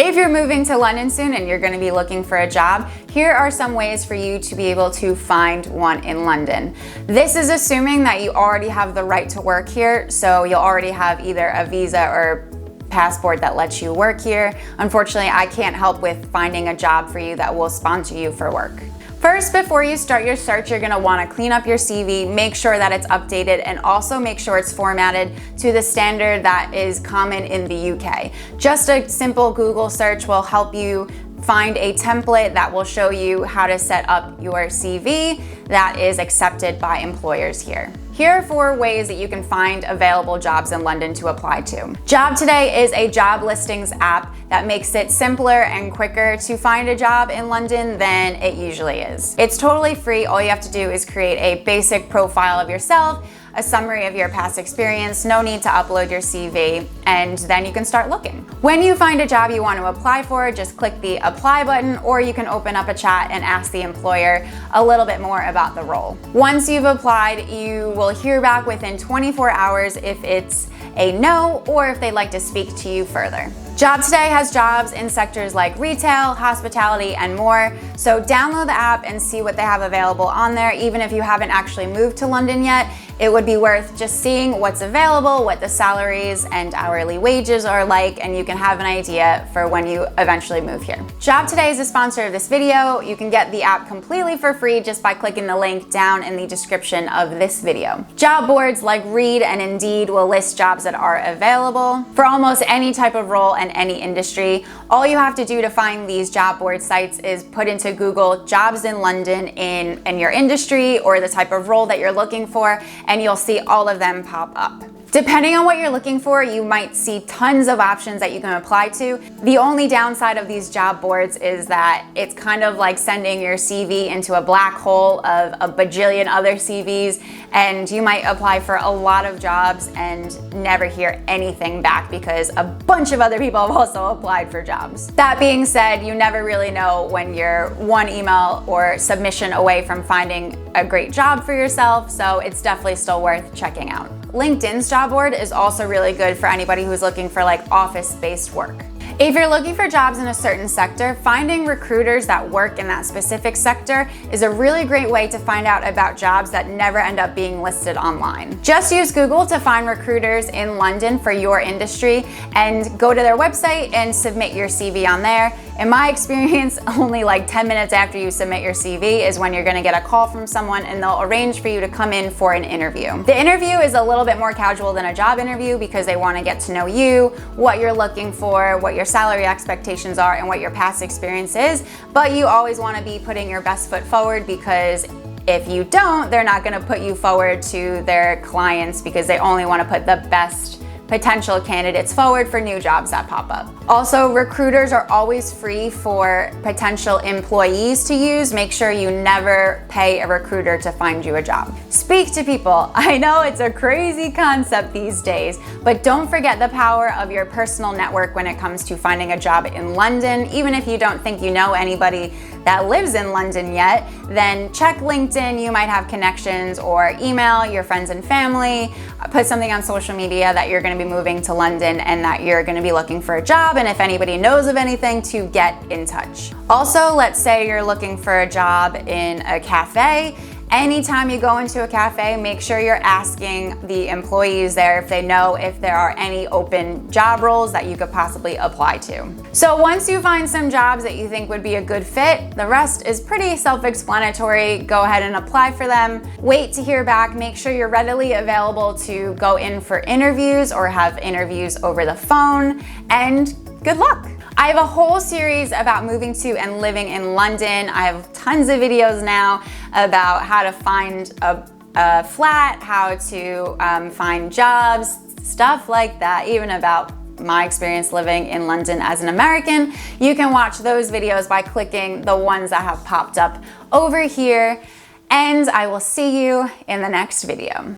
If you're moving to London soon and you're going to be looking for a job, here are some ways for you to be able to find one in London. This is assuming that you already have the right to work here, so you'll already have either a visa or passport that lets you work here. Unfortunately, I can't help with finding a job for you that will sponsor you for work. First, before you start your search, you're gonna wanna clean up your CV, make sure that it's updated, and also make sure it's formatted to the standard that is common in the UK. Just a simple Google search will help you find a template that will show you how to set up your CV that is accepted by employers here. Here are 4 ways that you can find available jobs in London to apply to. Job Today is a job listings app that makes it simpler and quicker to find a job in London than it usually is. It's totally free. All you have to do is create a basic profile of yourself, a summary of your past experience, no need to upload your CV, and then you can start looking. When you find a job you want to apply for, just click the apply button, or you can open up a chat and ask the employer a little bit more about the role. Once you've applied, you will hear back within 24 hours if it's a no or if they'd like to speak to you further. Job Today has jobs in sectors like retail, hospitality, and more, so download the app and see what they have available on there. Even if you haven't actually moved to London yet, it would be worth just seeing what's available, what the salaries and hourly wages are like, and you can have an idea for when you eventually move here. Job Today is a sponsor of this video. You can get the app completely for free just by clicking the link down in the description of this video. Job boards like Reed and Indeed will list jobs that are available for almost any type of role and any industry. All you have to do to find these job board sites is put into Google jobs in London in your industry or the type of role that you're looking for, and you'll see all of them pop up. Depending on what you're looking for, you might see tons of options that you can apply to. The only downside of these job boards is that it's kind of like sending your CV into a black hole of a bajillion other CVs, and you might apply for a lot of jobs and never hear anything back because a bunch of other people have also applied for jobs. That being said, you never really know when you're one email or submission away from finding a great job for yourself, so it's definitely still worth checking out. LinkedIn's job board is also really good for anybody who's looking for like office-based work. If you're looking for jobs in a certain sector, finding recruiters that work in that specific sector is a really great way to find out about jobs that never end up being listed online. Just use Google to find recruiters in London for your industry and go to their website and submit your CV on there. In my experience, only like 10 minutes after you submit your CV is when you're gonna get a call from someone and they'll arrange for you to come in for an interview. The interview is a little bit more casual than a job interview because they wanna get to know you, what you're looking for, what your salary expectations are, and what your past experience is. But you always wanna be putting your best foot forward, because if you don't, they're not gonna put you forward to their clients because they only wanna put the best potential candidates forward for new jobs that pop up. Also, recruiters are always free for potential employees to use. Make sure you never pay a recruiter to find you a job. Speak to people. I know it's a crazy concept these days, but don't forget the power of your personal network when it comes to finding a job in London. Even if you don't think you know anybody that lives in London yet, then check LinkedIn. You might have connections, or email your friends and family. Put something on social media that you're going to be moving to London and that you're going to be looking for a job, and if anybody knows of anything, to get in touch. Also, let's say you're looking for a job in a cafe. Anytime you go into a cafe, make sure you're asking the employees there if they know if there are any open job roles that you could possibly apply to. So once you find some jobs that you think would be a good fit, the rest is pretty self-explanatory. Go ahead and apply for them. Wait to hear back. Make sure you're readily available to go in for interviews or have interviews over the phone, and good luck. I have a whole series about moving to and living in London. I have tons of videos now about how to find a flat, how to find jobs, stuff like that, even about my experience living in London as an American. You can watch those videos by clicking the ones that have popped up over here, and I will see you in the next video.